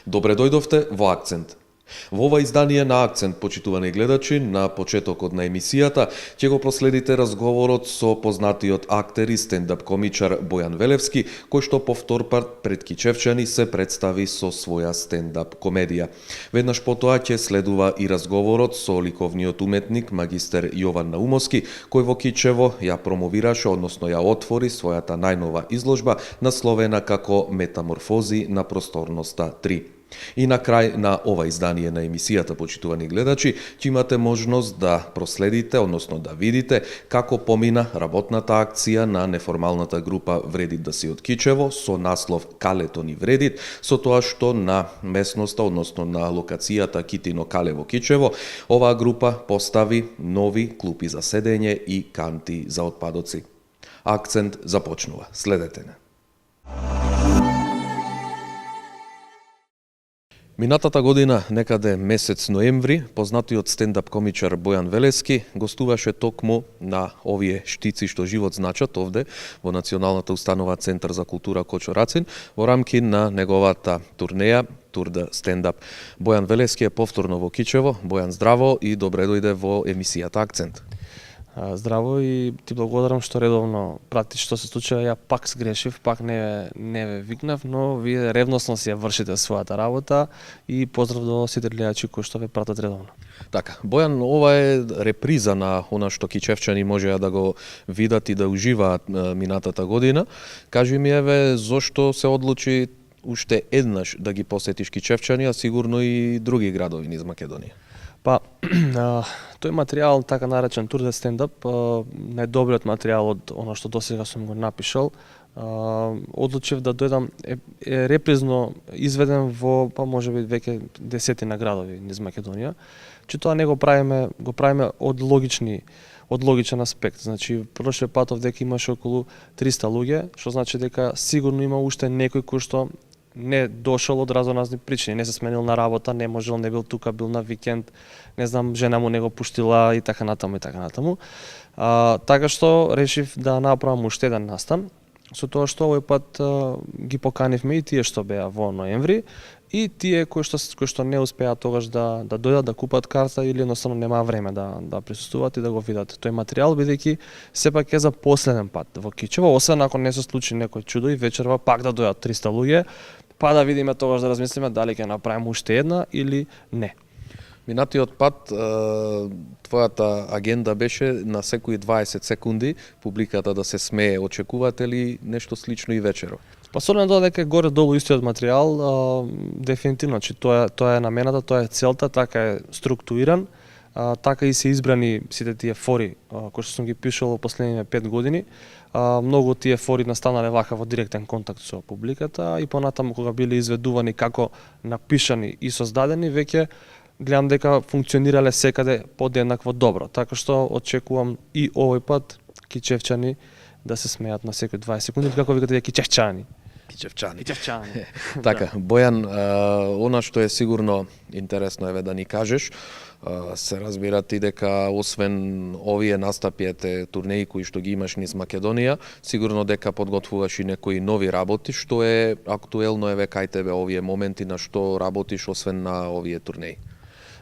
Добре дојдовте во Акцент. Во ова издание на Акцент, почитувани гледачи, на почетокот на емисијата ќе го проследите разговорот со познатиот актер и стендап комичар Бојан Велевски, кој што по втор пат пред Кичевчани се представи со своја стендап комедија. Веднаш потоа ќе следува и разговорот со ликовниот уметник магистер Јован Наумовски, кој во Кичево ја промовираше, односно ја отвори својата најнова изложба насловена како Метаморфози на просторноста 3. И на крај на ова издание на емисијата, почитувани гледачи, ќе имате можност да проследите, односно да видите како помина работната акција на неформалната група Вредит да си од Кичево со наслов Калето ни вредит, со тоа што на местноста, односно на локацијата Китино Кале во Кичево, оваа група постави нови клупи за седење и канти за отпадоци. Акцент започнува. Следете не. Минатата година, некаде месец ноември, познатиот стендап комичар Бојан Велевски гостуваше токму на овие штици што живот значат овде во Националната установа Центар за култура Кочо Рацин во рамки на неговата турнеја Тур де стендап. Бојан Велевски е повторно во Кичево. Бојан, здраво и добре дојде во емисијата Акцент. Здраво и ти благодарам што редовно пратиш што се случува. Ја пак сгрешив, пак не ве викнав, но вие ревносно си ја вршите својата работа и поздрав до сите гледачи кои што ве пратат редовно. Така, Бојан, ова е реприза на она што кичевчани можеа да го видат и да уживаат минатата година. Кажи ми еве зошто се одлучи уште еднаш да ги посетиш кичевчани, а сигурно и други градови низ Македонија? Па, тој материјал, така наречен тур де стендап, најдобриот материјал од оно што досега сум го напишал, одлучив да дојдам репризно изведен во, па можеби веќе десетина градови низ Македонија, че тоа не го правиме од логичен аспект. Значи, прошлиот пат овдека имаше околу 300 луѓе, што значи дека сигурно има уште некој кој што не дошол од разноразни причини, не се сменил на работа, не можел, не бил тука, бил на викенд, не знам, жена му не го пуштила и така натаму и така натаму. Така што решив да направам уште еден настан, со тоа што овој пат ги поканивме и тие што беа во ноември и тие кои што не успеа тогаш да дојдат да купат карта или едноставно немаа време да присуствуваат и да го видат тој материјал, бидејќи сепак е за последен пат во Кичево, освен ако не се случи некој чудо и вечерва пак да дојдат 300 луѓе, па да видиме тогаш да размислиме дали ќе направиме уште една или не. Минатиот пат твојата агенда беше на секои 20 секунди публиката да се смее. Очекувате ли нешто слично и вечеров? Па со оглед дека горе долу истиот материјал, дефинитивно, че тоа е намената, тоа е целта, така е структуриран, така и се избрани сите тие фори кои што сум ги пишал во последните 5 години. Многу од тие фори настанале вака во директен контакт со публиката и понатаму кога биле изведувани како напишани и создадени, веќе гледам дека функционирале секаде подеднакво добро. Така што очекувам и овој пат кичевчани да се смеат на секои 20 секунди, како викате вие кичевчани. Кичевчани. Така, Бојан, она што е сигурно интересно еве да ни кажеш, се разбира ти дека освен овие настапи, турнеи кои што ги имаш низ Македонија, сигурно дека подготвуваш и некои нови работи, што е актуелно еве кај тебе овие моменти, на што работиш освен на овие турнеи?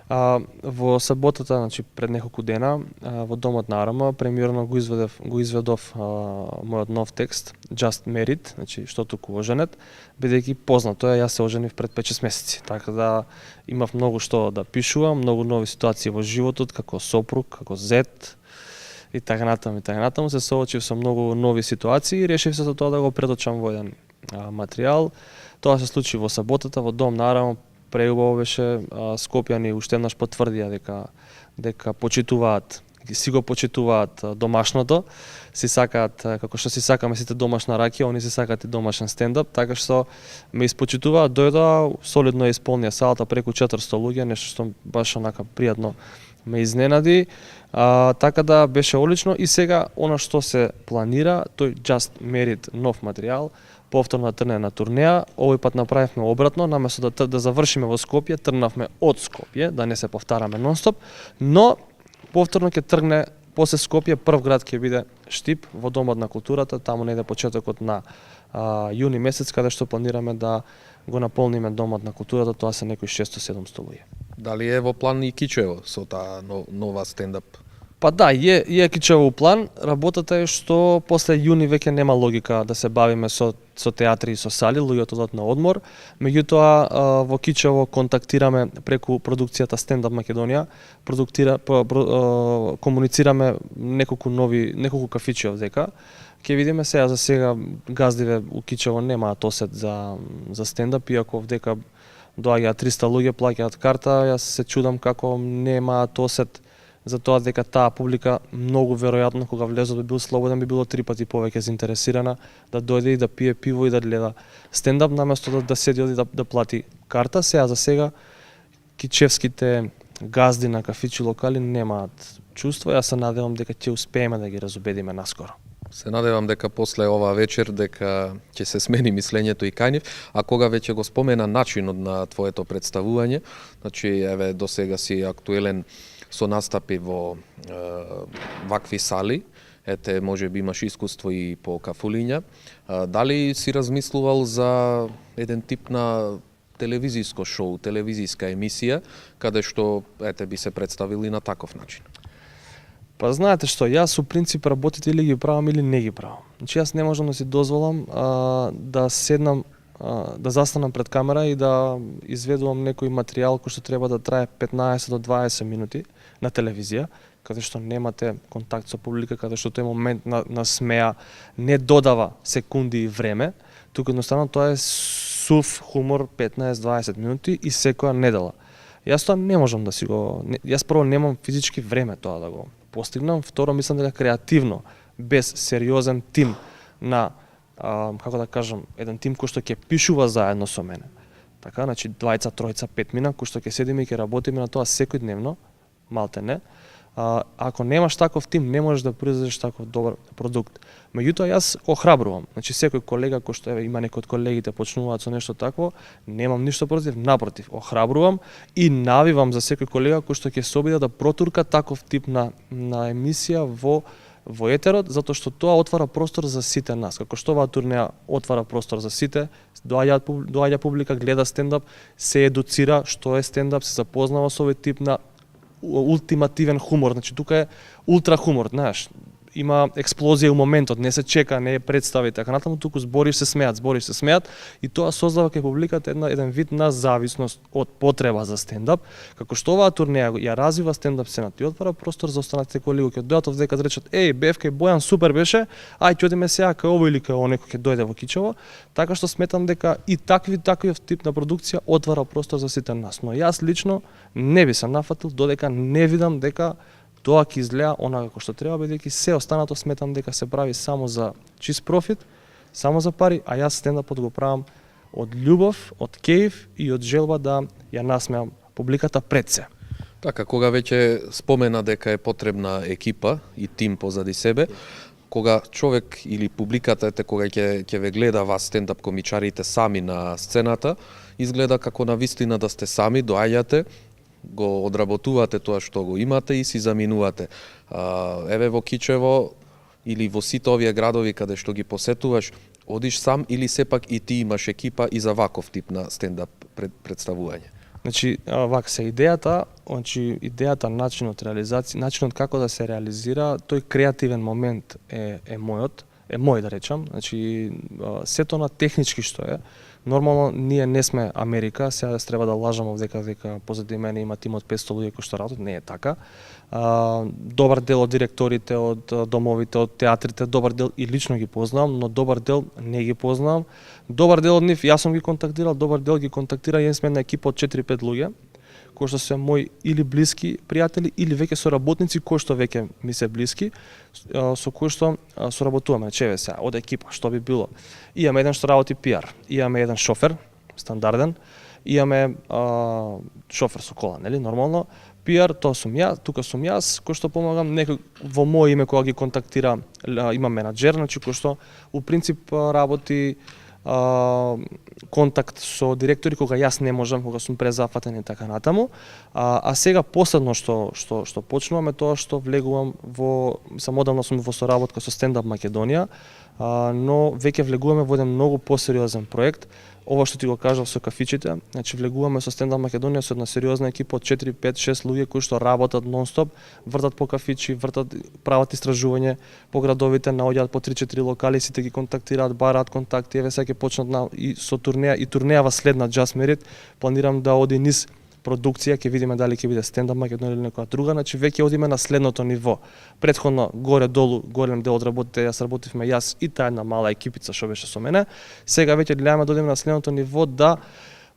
Во саботата, значи пред неколку дена, во Домот на АРМ, премиерно го изведов мојот нов текст Just Married, значи што туку оженет, бидејќи познато е, јас се оженив пред 5-6 месеци, така да имав многу што да пишувам, многу нови ситуации во животот, како сопруг, како зет и така натаму, се соочив со многу нови ситуации и решив се за тоа да го преточам во еден материјал. Тоа се случи во саботата во Дом на АРМ. Преубаво беше, Скопјани уште еднаш потврдија дека почитуваат си го почитуваат домашното, си сакаат, како што си сакаме сите домашна ракија, они си сакаат и домашен стендап, така што ме испочитуваат, дојдоа, солидно ја исполнија салата, преку 400 луѓе, нешто што баш онака пријатно ме изненади, така да беше одлично и сега она што се планира, тој Just Merit нов материјал, повторно тргне на турнеја, овој пат направивме обратно, наместо да завршиме во Скопје, тргнавме од Скопје, да не се повтараме нонстоп, но повторно ќе тргне после Скопје, прв град ќе биде Штип во Домот на културата, таму неде почетокот на јуни месец, каде што планираме да го наполниме Домот на културата, тоа се некои 600-700 луѓе. Дали е во план и Кичево со таа нова стендап? Па да, е Кичево план. Работата е што после јуни веќе нема логика да се бавиме со театри и со сали, луѓето одат на одмор. Меѓутоа во Кичево контактираме преку продукцијата Stand Up Македонија, комуницираме неколку кафичи овдека. Ќе видиме сега, за сега газдиве у Кичево немаат осет за стендап, иако овдека доаѓаат 300 луѓе, плаќаат карта, јас се чудам како немаат осет за тоа дека таа публика многу веројатно кога влезот би бил слободен, би било 3 пати повеќе заинтересирана да дојде и да пие пиво и да гледа стендап наместо да седи и да плати карта. За сега кичевските газди на кафичи локали немаат чувство. Јас се надевам дека ќе успееме да ги разубедиме наскоро. Се надевам дека после ова вечер дека ќе се смени мислењето и кај нив, а кога веќе го спомена начинот на твоето представување, значи еве досега си актуелен со настапи во вакви сали, ете можеби имаш искуство и по кафулиња. Дали си размислувал за еден тип на телевизиско шоу, телевизиска емисија, каде што ете би се представили на таков начин? Па знаете што, јас со принцип работите или ги правам или не ги правам. Значи јас не можам да си дозволам да седнам, да застанам пред камера и да изведувам некој материјал кој што треба да трае 15 до 20 минути на телевизија, каде што немате контакт со публика, каде што тој момент на смеа не додава секунди и време, туку едноставно тоа е сув хумор 15-20 минути и секоја недела. Јас тоа не можам да си го... Јас прво немам физички време тоа да го постигнам, второ мислам дека креативно, без сериозен тим на, како да кажам, еден тим кој што ќе пишува заедно со мене. Така, значи 2, 3, 5 мина, кој што ќе седиме и ќе работиме на тоа секојдневно, малте не. Ако немаш таков тим, не можеш да произведеш таков добар продукт. Меѓутоа јас охрабрувам. Значи секој колега кој што има некој од колегите почнуваат со нешто такво, немам ништо против, напротив, охрабрувам и навивам за секој колега кој што ќе се обиде да протурка таков тип на емисија во етерот, затоа што тоа отвара простор за сите нас. Како што оваа турнеја отвара простор за сите, доаѓа публика, гледа стендап, се едуцира што е стендап, се запознава со овој тип на ултимативен хумор, значи тука е ултра хумор, знаеш, има експлозија у моментот, не се чека, не е представа и така натаму, туку збориш се смеат и тоа создава кај публиката еден вид на зависност од потреба за стендап, како што оваа турнеја ја развива стендап сцената и отвара простор за останатите колеги кои ќе дојдат овдека да речат: "Еј, бев кај Бојан, супер беше, ај ќе одиме сега кај овој или кај оној кој ќе дојде во Кичево", така што сметам дека и таквиот тип на продукција отвара простор за сите нас. Но јас лично не би се нафатил додека не видам дека тоа ќе изгледа онака како што треба, бидејќи се останато сметам дека се прави само за чист профит, само за пари, а јас стендапот го правам од љубов, од кејф и од желба да ја насмеам публиката пред се. Така, кога веќе спомена дека е потребна екипа и тим позади себе, кога човек или публиката кога ќе ве гледа вас стендап комичарите сами на сцената, изгледа како на вистина да сте сами, доаѓате, го одработувате тоа што го имате и си заминувате. Еве во Кичево или во сите овие градови каде што ги посетуваш, одиш сам или сепак и ти имаш екипа и за ваков тип на стендап представување? Значи, вака се идејата, начинот реализација, начинот како да се реализира, тој креативен момент е мој да речам. Значи, сето на технички што е. Нормално ние не сме Америка, сега треба да лажам овдека дека позади мене има тим од 500 луѓе кои што работат, не е така. Добар дел од директорите, од домовите, од театрите, добар дел и лично ги познавам, но добар дел не ги познавам. Добар дел од нив јас сум ги контактирал, добар дел ги контактира, јас сме една екипа од 4-5 луѓе кои што се мои или блиски пријатели или веќе соработници кои што веќе ми се блиски, со кои што соработуваме. Чеве се од екипа, што би било. Имаме еден што работи PR, имаме еден шофер, стандарден, имаме шофер со кола, нели, нормално. PR, тоа сум јас, тука сум јас, кој што помагам, некој во моје име кога ги контактира, има менаџер, значи кој што у принцип работи контакт со директори кога јас не можам, кога сум презафатен и така натаму. А сега последно што почнуваме тоа што влегувам во, одамна сум во соработка со Stand Up Македонија, но веќе влегуваме во еден многу посериозен проект. Ова што ти го кажав со кафичите, значи влегуваме со Stand Up Македонија со една сериозна екипа од 4, 5, 6 луѓе кои што работат нонстоп, вртат по кафичи, прават истражување по градовите, наоѓаат по 3-4 локали, сите ги контактираат, бараат контакти, еве сега ќе почнат и со турнеја и турнејава следна Just Merit, планирам да оди низ продукција, ќе видиме дали ќе биде Stand Up Македонија или некоја друга, значи веќе одиме на следното ниво. Претходно горе-долу голем дел од работите јас работивме јас и таа една мала екипица што беше со мене. Сега веќе гледаме да одиме на следното ниво, да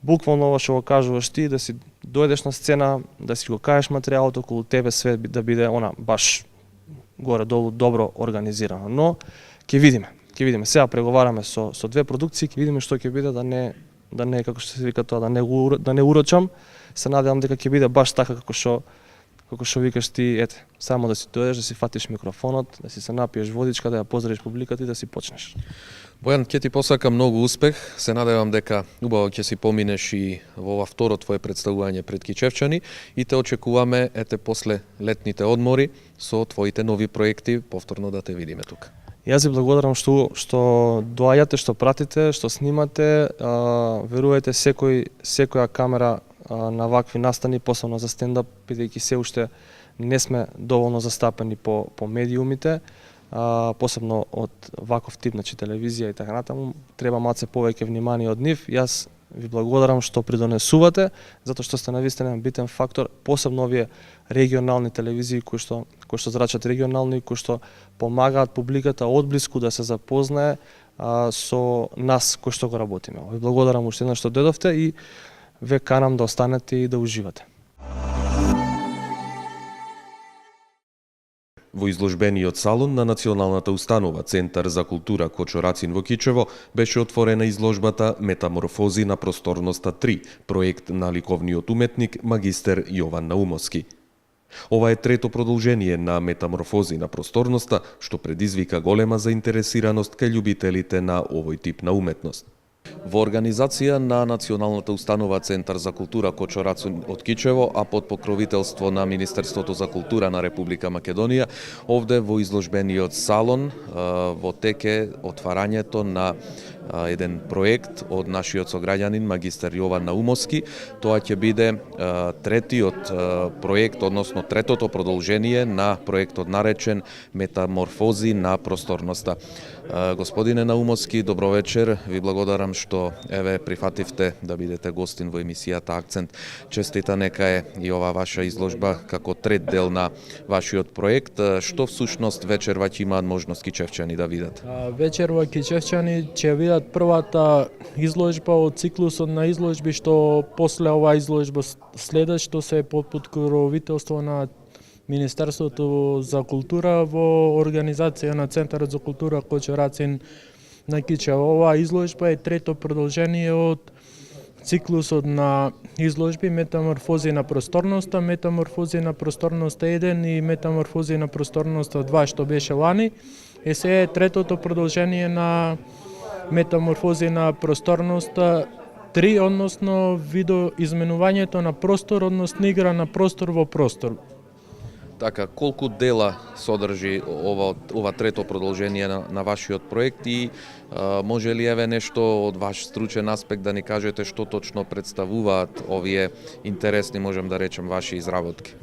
буквално ова што го кажуваш ти, да си дојдеш на сцена, да си го кажеш материјалот околу тебе, све да биде баш горе-долу добро организирано. Но ќе видиме. Сега преговараме со две продукции, ќе видиме што ќе биде, да не како што се вика тоа, да не урочам. Се надевам дека ќе биде баш така како што викаш ти, само да си дојдеш, да си фатиш микрофонот, да си се напиеш водичка, да ја поздравиш публиката и да си почнеш. Бојан, ќе ти посакам многу успех. Се надевам дека убаво ќе си поминеш и во ова второ твое представување пред Кичевчани и те очекуваме после летните одмори со твоите нови проекти повторно да те видиме тука. Јас ви благодарам што доаѓате, што пратите, што снимате, верувајте секоја камера на вакви настани, посебно за стендап, бидејќи се уште не сме доволно застапени по медиумите, посебно од ваков тип, значи телевизија и така натаму, треба малце повеќе внимание од нив. Јас ви благодарам што придонесувате, затоа што сте навистина битен фактор, посебно овие регионални телевизии кои што зрачат регионално и кои што помагаат публиката одблиску да се запознае со нас кои што го работиме. Ви благодарам уште еднаш што дојдовте и ве канам да останете и да уживате. Во изложбениот салон на Националната установа Центар за култура Кочо Рацин во Кичево беше отворена изложбата Метаморфози на просторноста 3, проект на ликовниот уметник магистер Јован Наумовски. Ова е трето продолжение на Метаморфози на просторноста, што предизвика голема заинтересираност кај љубителите на овој тип на уметност. Во организација на Националната установа Центар за култура Кочо Рацин од Кичево, а под покровителство на Министерството за култура на Република Македонија, овде во изложбениот салон во теке отварањето на еден проект од нашиот сограѓанин магистер Јован Наумовски. Тоа ќе биде третиот проект, односно третото продолжение на проектот наречен Метаморфози на просторноста. Господине Наумовски, добро вечер. Ви благодарам што прифативте да бидете гостин во емисијата Акцент. Честита нека е и ова ваша изложба како трет дел на вашиот проект. Што всушност вечерва ќе имаат можност кичевчани да видат? Вечерва кичевчани ќе видат првата изложба од циклусот на изложби што после оваа изложба следат, што се под покровителство на Министерството за култура во организација на Центарот за култура Кочо Рацин на Кичево. Оваа изложба е трето продолжение од циклусот на изложби Метаморфози на просторноста, Метаморфози на просторноста 1 и Метаморфози на просторноста 2 што беше лани. Се е третото продолжение на Метаморфози на просторноста 3, односно видоизменувањето на простор, односно игра на простор во простор. Така, колку дела содржи ова трето продолжение на вашиот проект и може ли нешто од ваш стручен аспект да ни кажете што точно представуваат овие интересни, можем да речем, ваши изработки?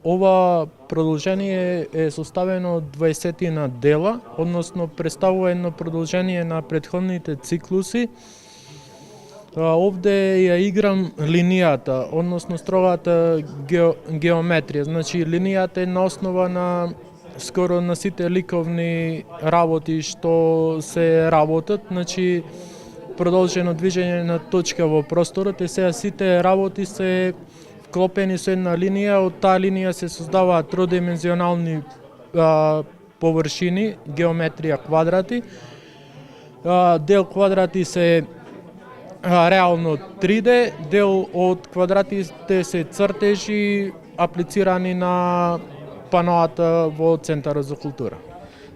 Ова продолжение е составено од 20 дела, односно представува едно продолжение на претходните циклуси. Овде ја играм линијата, односно строгата геометрија. Значи, линијата е на основа на скоро на сите ликовни работи што се работат. Значи, продолжено движење на точка во просторот и сега сите работи се вклопени со една линија, од таа линија се создаваат тродимензионални површини, геометрија квадрати. Дел квадрати се реално 3D, дел од квадратите се цртежи аплицирани на паноата во Центарот за култура.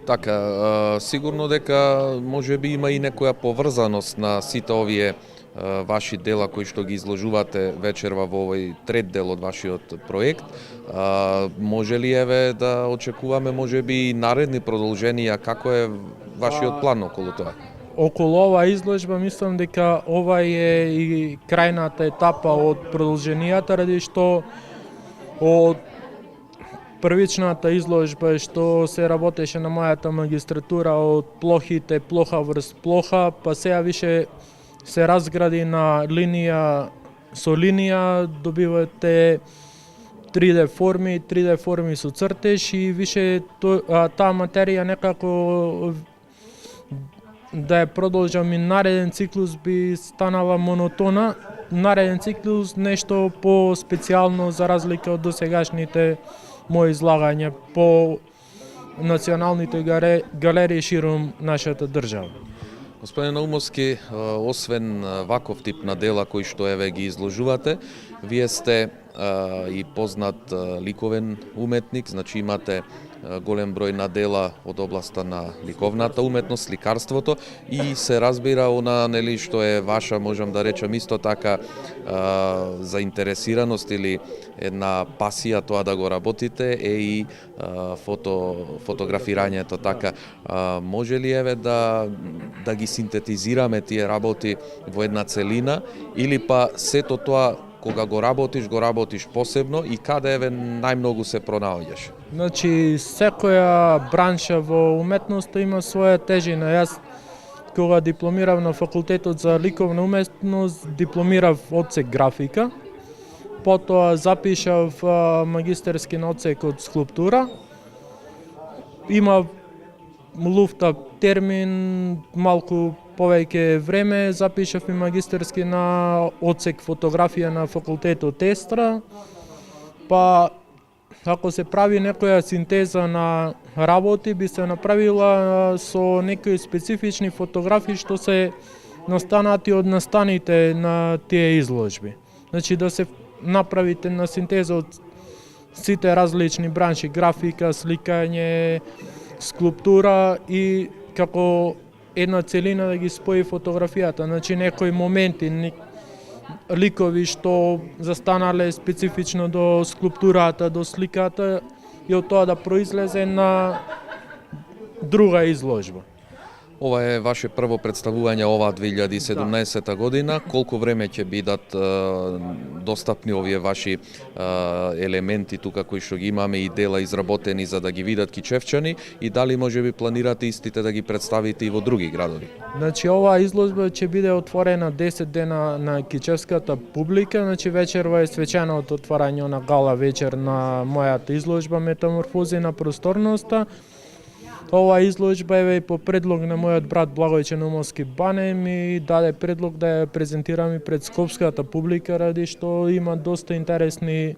Така, сигурно дека може би има и некоја поврзаност на сите овие ваши дела кои што ги изложувате вечерва во овој трет дел од вашиот проект. Може ли еве да очекуваме може би и наредни продолженија, како е вашиот план околу тоа? Околу оваа изложба мислам дека ова е и крајната етапа од продолженијата, ради што од првичната изложба што се работеше на мојата магистратура од плохите, плоха врз плоха, па сега више се разгради на линија со линија, добивате 3D форми со цртеж и више таа материја некако да ја продолжам и нареден циклус би станала монотона. Нареден циклус нешто по-специјално за разлика од досегашните мои излагања по националните галерии широм нашата држава. Господине Наумовски, освен ваков тип на дела кои што еве ги изложувате, вие сте и познат ликовен уметник, значи имате голем број на дела од областа на ликовната уметност, сликарството и се разбира она нели што е ваша, можам да речам исто така заинтересираност или една пасија тоа да го работите е и фотографирањето, така може ли еве да ги синтетизираме тие работи во една целина или па сето тоа кога го работиш посебно и каде еве најмногу се пронаоѓаш? Значи, секоја бранша во уметноста има своја тежина. Јас кога дипломирав на факултетот за ликовна уметност, дипломирав одсек графика, потоа запишав магистерски на одсек од скулптура. Има луфта термин малку повеќе време, запишав и магистерски на одсек фотографија на факултетот Естра, па ако се прави некоја синтеза на работи, би се направила со некои специфични фотографии што се настанати од настаните на тие изложби. Значи да се направите на синтеза од сите различни бранши, графика, сликање, скулптура и како една целина да ги спои фотографијата. Значи некои моменти, ликови што застанале специфично до скулптурата, до сликата и од тоа да произлезе на друга изложба. Ова е ваше прво представување ова 2017 година. Колку време ќе бидат достапни овие ваши елементи тука кои што ги имаме и дела изработени за да ги видат кичевчани и дали може би планирате истите да ги представите и во други градови? Значи оваа изложба ќе биде отворена 10 дена на кичевската публика, значи вечерва е свеченото отварање на гала вечер на мојата изложба Метаморфози на просторноста. Оваа изложба е по предлог на мојот брат Благојче Наумовски Бане ми даде предлог да ја презентирам и пред скопската публика, ради што има доста интересни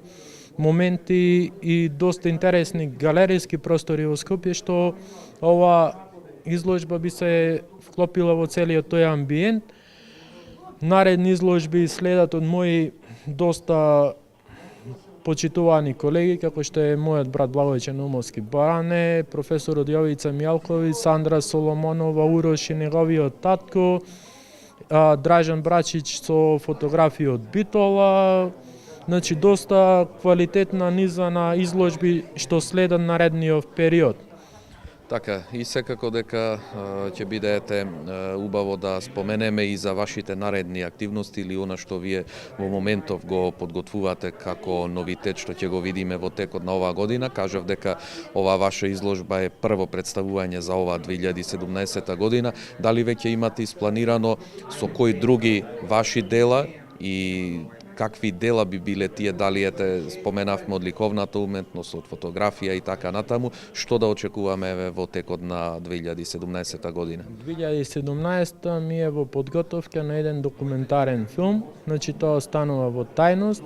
моменти и доста интересни галеријски простори во Скопје, што ова изложба би се вклопила во целиот тој амбиент. Наредни изложби следат од мои доста почитувани колеги, како што е мојот брат Благојче Наумовски Бане, професорот Јовица Мјалковиќ, Сандра Соломонова, Урош и неговиот татко, Дражан Брачич со фотографии од Битола, значи доста квалитетна низа на изложби што следат наредниот период. Така, и секако дека ќе бидете убаво да споменеме и за вашите наредни активности или она што вие во моментов го подготвувате како новитет што ќе го видиме во текот на оваа година. Кажав дека ова ваша изложба е прво представување за оваа 2017 година. Дали веќе имате испланирано со кои други ваши дела и какви дела би биле тие, дали споменавме од ликовната уметност, од фотографија и така натаму, што да очекуваме еве во текот на 2017 година? 2017 ми е во подготовка на еден документарен филм, значи тоа останува во тајност.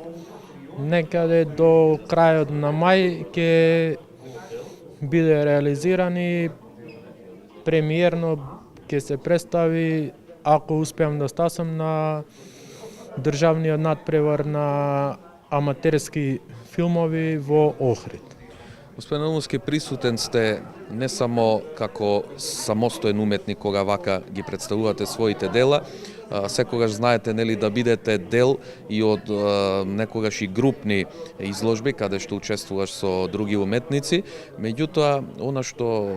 Некаде до крајот на мај ќе биде реализиран и премиерно ќе се представи, ако успеам да стасам, на државниот надпревар на аматерски филмови во Охрид. Господин Наумовски, присутен сте не само како самостоен уметник кога вака ги представувате своите дела, секогаш знаете нели да бидете дел и од некогаш и групни изложби каде што учествуваш со други уметници, меѓутоа она што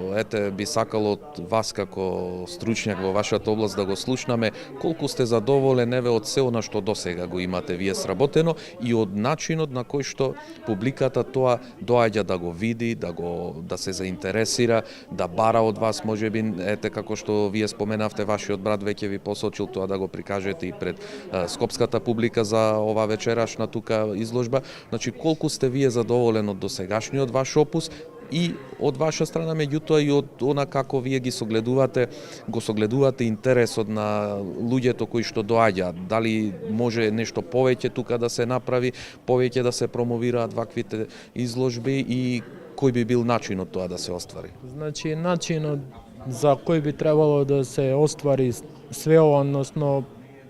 би сакало од вас како стручњак во вашата област да го слушнаме, колку сте задоволен еве од се она што досега го имате вие сработено и од начинот на кој што публиката тоа доаѓа да го види, да се заинтересира, да бара од вас, можеби како што вие споменавте, вашиот брат веќе ви посочил тоа да го прикажете и пред скопската публика за ова вечерашна тука изложба. Значи, колку сте вие задоволен од досегашниот ваш опус и од ваша страна, меѓутоа и од она како вие го согледувате интересот на луѓето кои што доаѓаат. Дали може нешто повеќе тука да се направи, повеќе да се промовираат ваквите изложби и кој би бил начинот тоа да се оствари? Значи, начинот за кој би требало да се оствари све ова, односно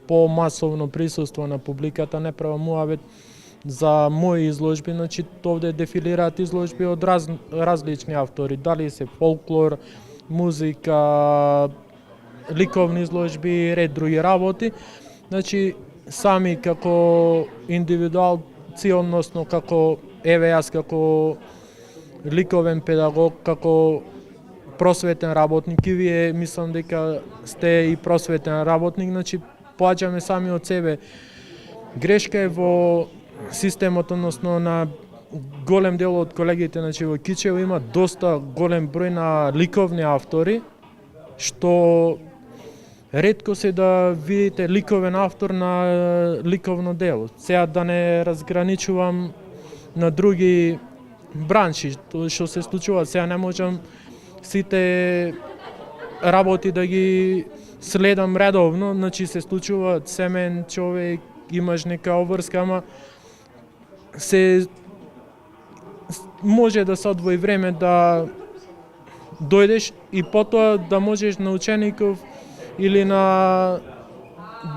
по-масовно присуство на публиката, не правам муавет за мои изложби, значи овде дефилираат изложби од различни автори, дали се фолклор, музика, ликовни изложби, ред други работи. Значи, сами како индивидуалци, односно како јас како ликовен педагог, како просветен работник, и вие мислам дека сте и просветен работник, значи поаѓаме сами од себе. Грешка е во системот, односно на голем дел од колегите, значи во Кичево има доста голем број на ликовни автори, што ретко се да видите ликовен автор на ликовно дело. Сега да не разграничувам на други бранши, што се случува, сега не можам сите работи да ги следам редовно, значи се случува семен човек, имаш нека обврска, ама може да се одвои време да дојдеш и потоа да можеш на учеников или на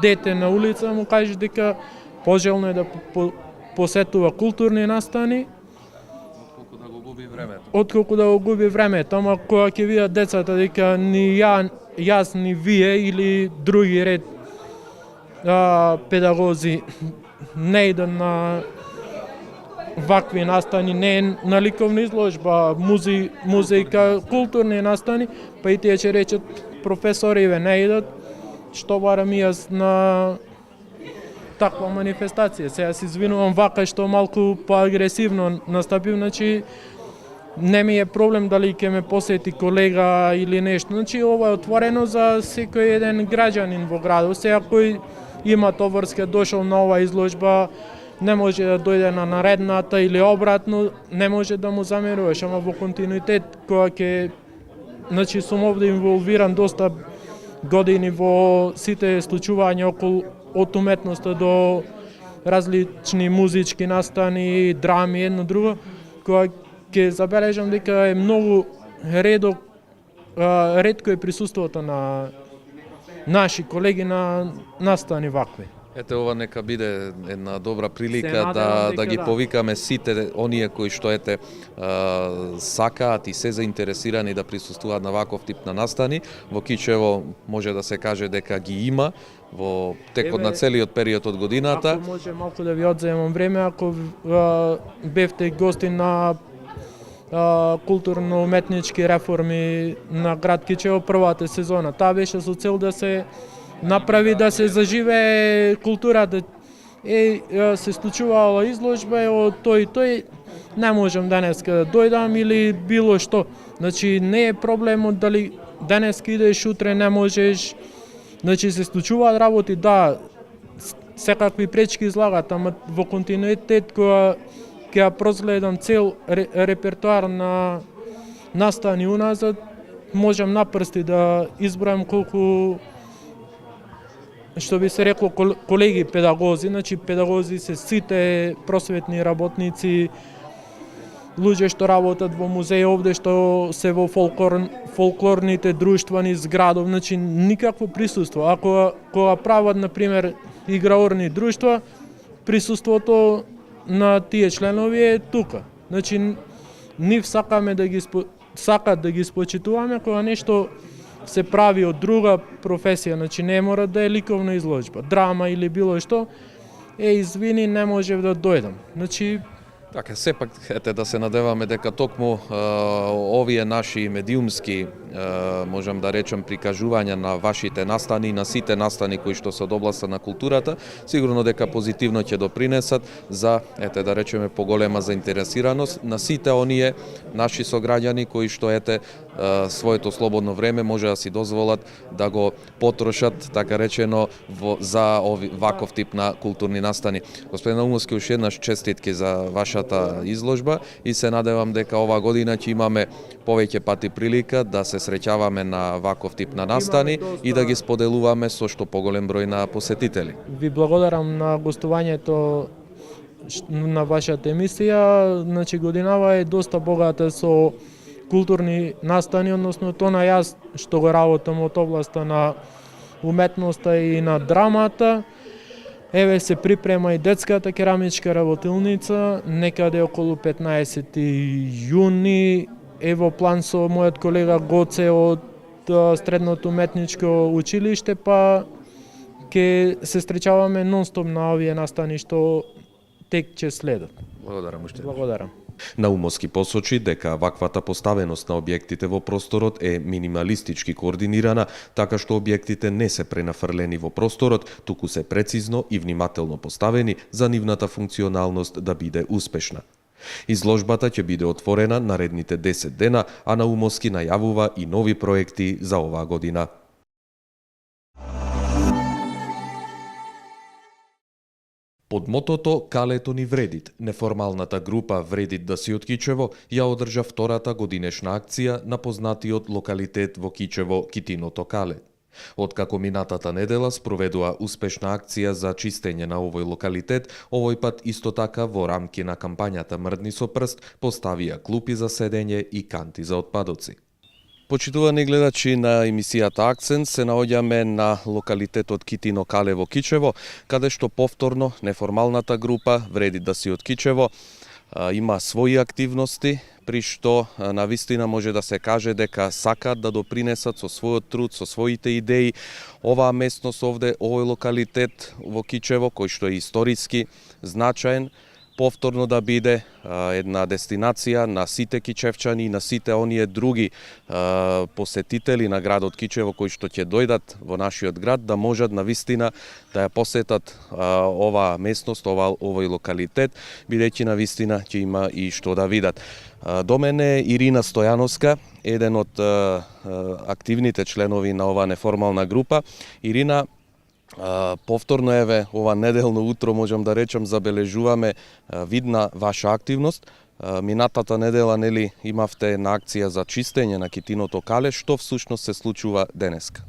дете на улица му кажеш дека пожелно е да посетува културни настани, отколку да го губи времето. Ама кога ќе видат децата дека ни јас ни вие или други ред педагози не идат на вакви настани, не на ликовна изложба, музика, културни настани, па и тие ќе речат професориве не идат, што барам и јас на таква манифестација. Сега се извинувам вака што малку поагресивно настапив, значи не ми е проблем дали ќе ме посети колега или нешто. Значи ова е отворено за секој еден граѓанин во градот. Сега кој има товарска дошол на ова изложба, не може да дојде на наредната или обратно, не може да му замеруваш, ама во континуитет кога ќе, значи сум овде инволвиран доста години во сите случувања околу од уметноста до различни музички настани, драми, едно друго, кога ќе забележам дека е многу ретко е присуството на наши колеги на настани вакви. Ете, ова нека биде една добра прилика да ги повикаме сите оние кои што сакаат и се заинтересирани да присуствуваат на ваков тип на настани. Во Кичево може да се каже дека ги има во текот на целиот период од годината. Ако може малку да ви одземам време, ако бевте гости на културно-уметнички реформи на град Кичево првата сезона, таа беше со цел да се направи да се заживее културата. Се случувала изложба од тој и тој, не можам денеска да дојдам или било што. Значи не е проблемот дали денеска идеш, утре не можеш. Значи се случуваат работи, да, секакви пречки излагат, ама во континуитет кога ќе ја проследам цел репертоар на настани уназад, можам на прсти да избројам колку, што би се рекло, колеги педагози, значи педагози се сите просветни работници, луѓе што работат во музеи овде, што се во фолклорните друштвени зградов, значи никакво присуство. Ако кога прават, например, играорни друштва, присуството на тие членови е тука. Значи, нив сакат да ги спочитуваме кога нешто се прави од друга професија, значи не мора да е ликовна изложба, драма или било што, извини, не можев да дојдам. Значи, Така, сепак, ете, да се надеваме дека токму овие наши медиумски, можам да речем, прикажувања на вашите настани и на сите настани кои што се од областа на културата, сигурно дека позитивно ќе допринесат за, ете, да речеме, поголема заинтересираност на сите оние наши сограѓани кои што, ете, своето слободно време може да си дозволат да го потрошат, така речено, за ваков тип на културни настани. Господин Наумовски, уште еднаш честитки за вашата изложба и се надевам дека ова година ќе имаме повеќе пати прилика да се среќаваме на ваков тип на настани и да ги споделуваме со што поголем број на посетители. Ви благодарам на гостувањето на вашата емисија. Значи, годинава е доста богата со културни настани, односно тоа јас што го работам од областа на уметноста и на драмата. Еве се припрема и детската керамичка работилница, некаде околу 15 јуни. Ево план со мојот колега Гоце од Средното уметничко училиште, па ќе се стречаваме нонстоп на овие настани што тек ќе следат. Благодарам уште. Благодарам. Наумовски посочи дека ваквата поставеност на објектите во просторот е минималистички координирана, така што објектите не се пренафрлени во просторот, туку се прецизно и внимателно поставени за нивната функционалност да биде успешна. Изложбата ќе биде отворена наредните 10 дена, а Наумовски најавува и нови проекти за оваа година. Под мотото "Калето ни вредит", неформалната група Вредит да си од Кичево ја одржа втората годинешна акција на познатиот локалитет во Кичево, Китиното кале. Откако минатата недела спроведува успешна акција за чистење на овој локалитет, овој пат исто така во рамки на кампањата Мрдни со прст поставија клупи за седење и канти за отпадоци. Почитувани гледачи на емисијата Акцент, се наоѓаме на локалитетот Китино кале во Кичево, каде што повторно неформалната група Вредит да си од Кичево има своји активности, при што навистина може да се каже дека сакаат да допринесат со својот труд, со своите идеи, оваа местност овде, овој локалитет во Кичево, кој што е историски значаен, повторно да биде една дестинација на сите кичевчани и на сите оние други посетители на градот Кичево кои што ќе дојдат во нашиот град, да можат навистина да ја посетат оваа местност, овој локалитет, бидејќи навистина ќе има и што да видат. До мене е Ирина Стојановска, еден од активните членови на оваа неформална група. Ирина, повторно еве ова неделно утро можам да речам забележуваме видна ваша активност. Минатата недела нели имавте една акција за чистење на Китиното кале, што всушност се случува денеска?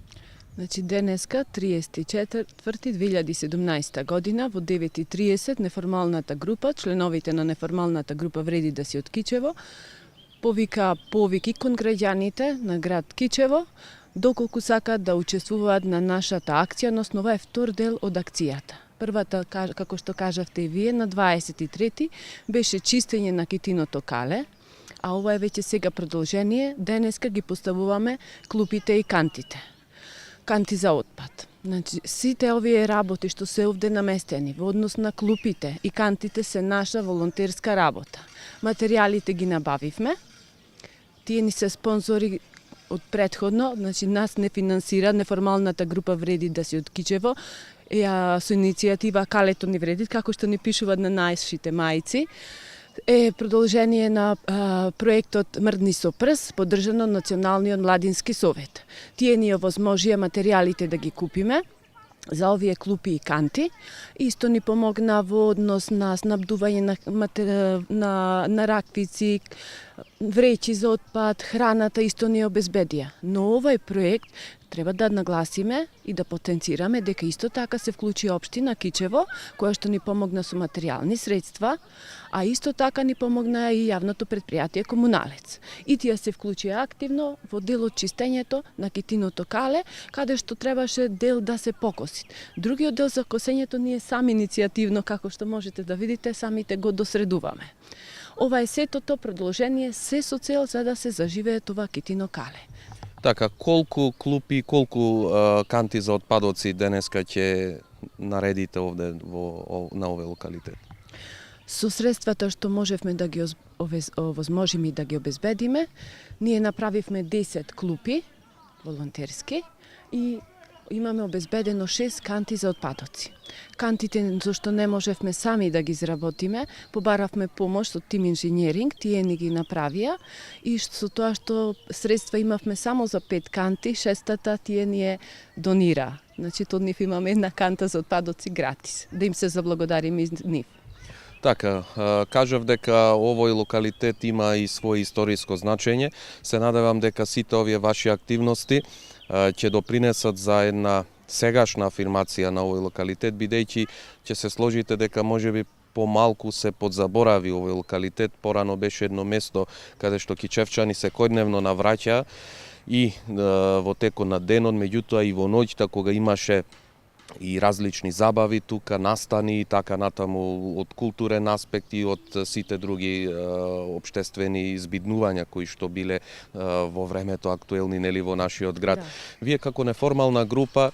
Значи денеска 30.4.2017 година во 9:30 неформалната група, членовите на неформалната група Вреди да си од Кичево, повика повики кон граѓаните на град Кичево, доколку сакаат да учествуваат на нашата акција, но ова е втор дел од акцијата. Првата, како што кажавте и вие, на 23 беше чистење на Китиното кале, а ова е веќе сега продолжение. Денеска ги поставуваме клупите и кантите. Канти за отпад. Значи, сите овие работи што се овде наместени во однос на клупите и кантите се наша волонтерска работа. Материјалите ги набавивме, тие ни се спонзори од предходно, значи нас не финансира неформалната група Вреди да си од Кичево, со иницијатива Калето ни вреди, како што ни пишуваат на нашите мајци, е продолжение на проектот Мрдни со прст, поддржан од Националниот младински совет. Тие ни овозможија материјалите да ги купиме, за овие клупи и канти. Исто ни помогна во однос на снабдување на раквици, вреќи за отпад, храната исто ни обезбедија. Но овој проект треба да нагласиме и да потенцираме дека исто така се вклучи општина Кичево, која што ни помогна со материјални средства, а исто така ни помогна и јавното предпријатие Комуналец. И тие се вклучи активно во дел од чистењето на Китиното кале, каде што требаше дел да се покоси. Другиот дел за косењето ние сами иницијативно, како што можете да видите, самите го досредуваме. Ова е сетото продолжение, се со цел за да се заживее това Китино кале. Така, колку клупи, колку канти за отпадоци денеска ќе наредите овде на овој локалитет? Со средствата што можевме да ги овозможиме и да ги обезбедиме, ние направивме 10 клупи волонтерски и имаме обезбедено 6 канти за отпадоци. Кантите зашто не можевме сами да ги изработиме, побаравме помош од тим инженеринг, тие ни ги направија и со тоа што средства имавме само за 5 канти, шестата тие ни е донира. Значи, од нив имаме една канта за отпадоци гратис, да им се заблагодариме из нив. Така, кажав дека овој локалитет има и свој историско значење. Се надевам дека сите овие ваши активности ќе допринесат за една сегашна афирмација на овој локалитет, бидејќи ќе се сложите дека можеби помалку се подзаборави овој локалитет. Порано беше едно место каде што кичевчани секојдневно навраќаа и во текот на денот, меѓутоа и во ноќта кога имаше и различни забави тука, настани и така натаму од културен аспект и од сите други општествени избиднувања кои што биле во времето актуелни нели во нашиот град. Да. Вие како неформална група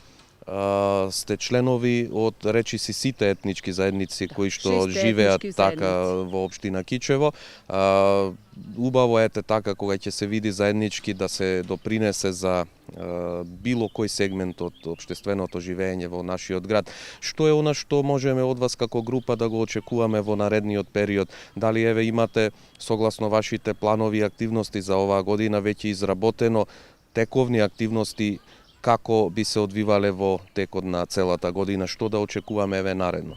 сте членови од речиси сите етнички заедници кои што живеат така во општина Кичево. Убаво ете така кога ќе се види заеднички да се допринесе за било кој сегмент од општественото живење во нашиот град. Што е она што можеме од вас како група да го очекуваме во наредниот период? Дали еве имате согласно вашите планови и активности за оваа година веќе изработено тековни активности како би се одвивале во текот на целата година, што да очекуваме еве наредно?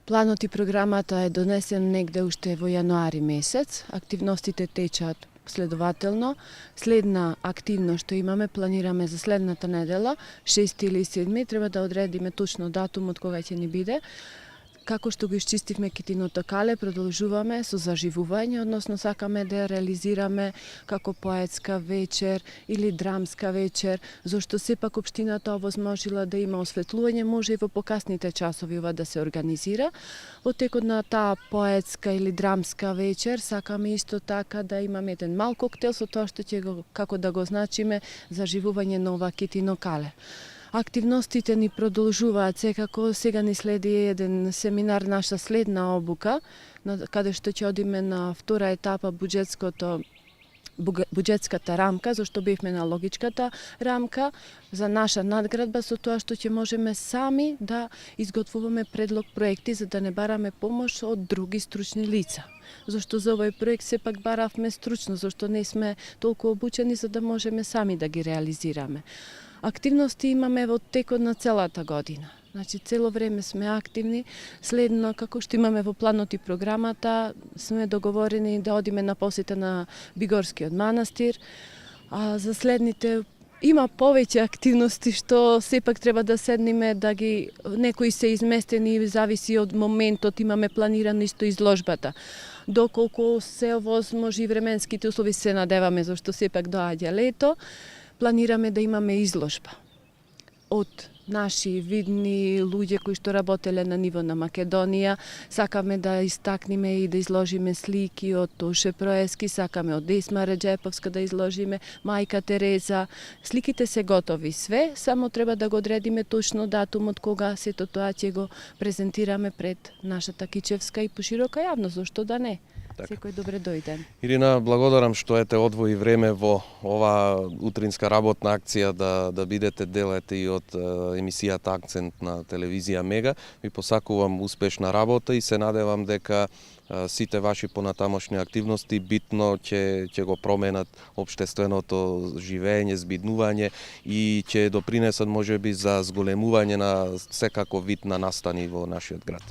Планот и програмата е донесен негде уште во јануари месец. Активностите течат следователно. Следна активност што имаме, планираме за следната недела, 6 или 7, треба да одредиме точно датумот кога ќе ни биде. Како што го исчистивме Китиното кале, продолжуваме со заживување, односно сакаме да ја реализираме како поетска вечер или драмска вечер, зашто сепак општината овозможила да има осветлување, може и во покасните часови ова да се организира. Во текот на таа поетска или драмска вечер сакаме исто така да имаме еден мал коктел со тоа што ќе го, како да го значиме, заживување на ова Китино кале. Активностите ни продолжуваат, секако сега ни следи еден семинар, наша следна обука, каде што ќе одиме на втора етапа буџетската рамка, зашто бевме на логичката рамка за наша надградба, со тоа што ќе можеме сами да изготвуваме предлог проекти за да не бараме помош од други стручни лица. Зашто за овој проект сепак баравме стручно, зашто не сме толку обучени за да можеме сами да ги реализираме. Активности имаме во текот на целата година. Значи, цело време сме активни. Следно, како што имаме во планот и програмата, сме договорени да одиме на посета на Бигорскиот манастир. А за следните има повеќе активности што сепак треба да седниме да ги некои се изместени, зависи од моментот, имаме планирано исто изложбата. Доколку се овозможи временските услови, се надеваме зашто сепак доаѓа лето. Планираме да имаме изложба од наши видни луѓе кои што работеле на ниво на Македонија. Сакаме да истакниме и да изложиме слики од Тоше Проески, сакаме од Десма Реджеповска да изложиме, Мајка Тереза. Сликите се готови све, само треба да го одредиме точно датумот кога сето тоа ќе го презентираме пред нашата кичевска и поширока јавност, зашто да не? Секој добре дојде. Ирина, благодарам што ете одвои време во ова утринска работна акција да бидете дел и од емисијата Акцент на телевизија Мега. Ви посакувам успешна работа и се надевам дека сите ваши понатамошни активности битно ќе го променат општественото живење, збиднување и ќе допринесат можеби за зголемување на секако вид на настани во нашиот град.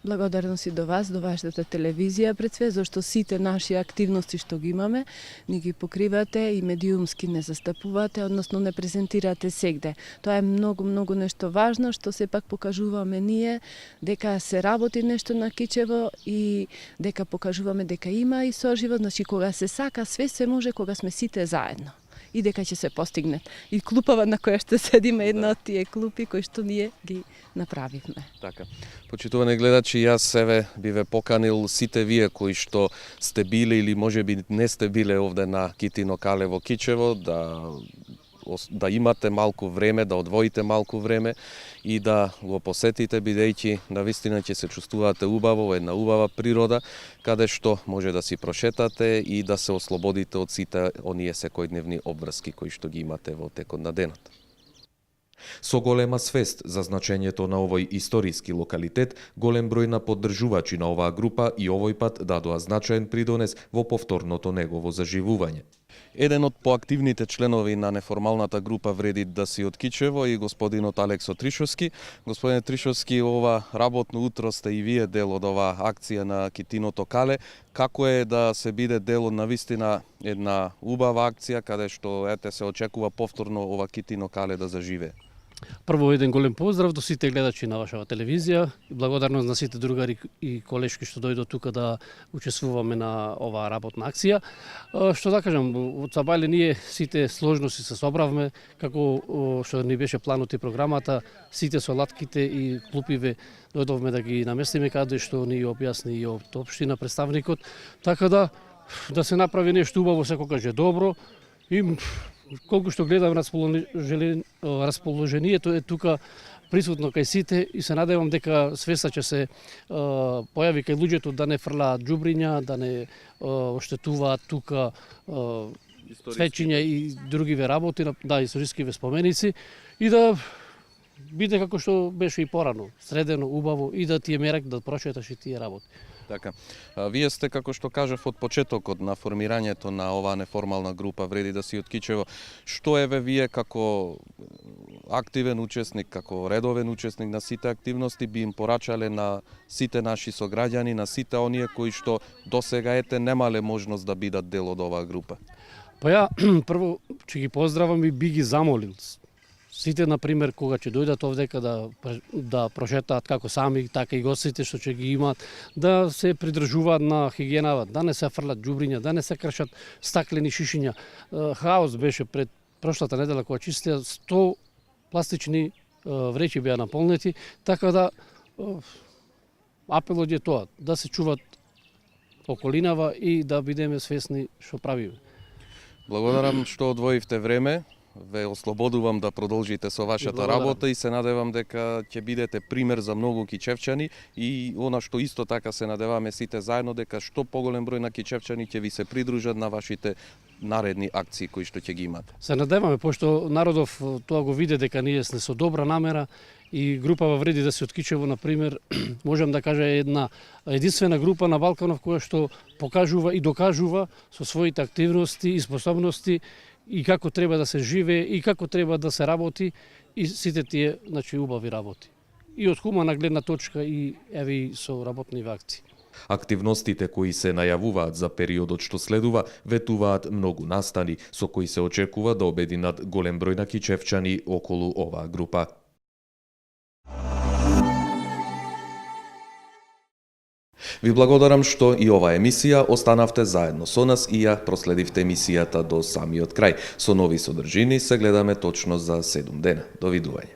Благодарност и до вас, до вашата телевизија, пред све, зашто сите наши активности што ги имаме, ни ги покривате и медиумски не застапувате, односно не презентирате сегде. Тоа е многу нешто важно, што сепак покажуваме ние, дека се работи нешто на Кичево и дека покажуваме дека има и соживот, значи кога се сака, све се може кога сме сите заедно. И дека ќе се постигне. И клупава на која што седиме една од тие клупи кои што ние ги направивме. Така. Почитувани гледачи, јас себе би ве поканил сите вие кои што сте биле или можеби не сте биле овде на Китино кале во Кичево, да имате малку време, да одвоите малку време и да го посетите, бидејќи навистина ќе се чувствувате убаво во една убава природа, каде што може да си прошетате и да се ослободите од сите оние секојдневни обврски кои што ги имате во текот на денот. Со голема свест за значењето на овој историски локалитет, голем број на поддржувачи на оваа група и овој пат дадоа значаен придонес во повторното негово заживување. Еден од поактивните членови на неформалната група Вреди да си од Кичево и господинот Алексо Тришовски. Господине Тришовски, ова работно утро сте и вие дел од оваа акција на Китиното кале. Како е да се биде дел од навистина една убава акција каде што се очекува повторно ова Китино кале да заживее? Прво еден голем поздрав до сите гледачи на вашава телевизија и благодарност на сите другари и колешки што дојдо тука да учествуваме на оваа работна акција. Што да кажам, од Сабајле ние сите сложности се собравме, како што ни беше планот и програмата, сите со латките и клупиве дојдовме да ги наместиме каде што ни објасни и од општина представникот, така да се направи нешто убаво, секогаш е добро и колку што гледам расположението е тука присутно кај сите и се надевам дека свеста ќе се појави кај луѓето да не фрлаат џубриња, да не оштетуваат тука свечиња и другиве работи, историскиве споменици и да биде како што беше и порано, средено, убаво и да ти е мерак да прошеташ и тие работи. Така. Вие сте, како што кажав, од почетокот на формирањето на оваа неформална група Вреди да си од Кичево. Што еве вие како активен учесник, како редовен учесник на сите активности би им порачале на сите наши сограѓани, на сите оние кои што досега немале можност да бидат дел од оваа група? Па ја, прво, ќе ги поздравам и би ги замолил. Сите, например, кога ќе дојдат овдека да прошетаат како сами, така и гостите што ќе ги имаат, да се придржуваат на хигиена, да не се фрлат џубриња, да не се кршат стаклени шишиња. Хаос беше пред прошлата недела кога чистеа 100 пластични вречи беа наполнети, така да апелот е тоа, да се чуват околинава и да бидеме свесни што правиме. Благодарам што одвоивте време. Ве ослободувам да продолжите со вашата работа и се надевам дека ќе бидете пример за многу кичевчани и она што исто така се надеваме сите заедно дека што поголем број на кичевчани ќе ви се придружат на вашите наредни акции кои што ќе ги имате. Се надеваме, пошто народов тоа го виде дека ние сме со добра намера и групава Вреди да се од Кичево, например, можам да кажа една единствена група на Балканов која што покажува и докажува со своите активности и способности и како треба да се живее и како треба да се работи и сите тие убави работи. И од хумана гледна точка и еве со работни акции. Активностите кои се најавуваат за периодот што следува ветуваат многу настани со кои се очекува да обединат голем број на кичевчани околу оваа група. Ви благодарам што и оваа емисија останавте заедно со нас и ја проследивте емисијата до самиот крај. Со нови содржини се гледаме точно за 7 дена. Довидување.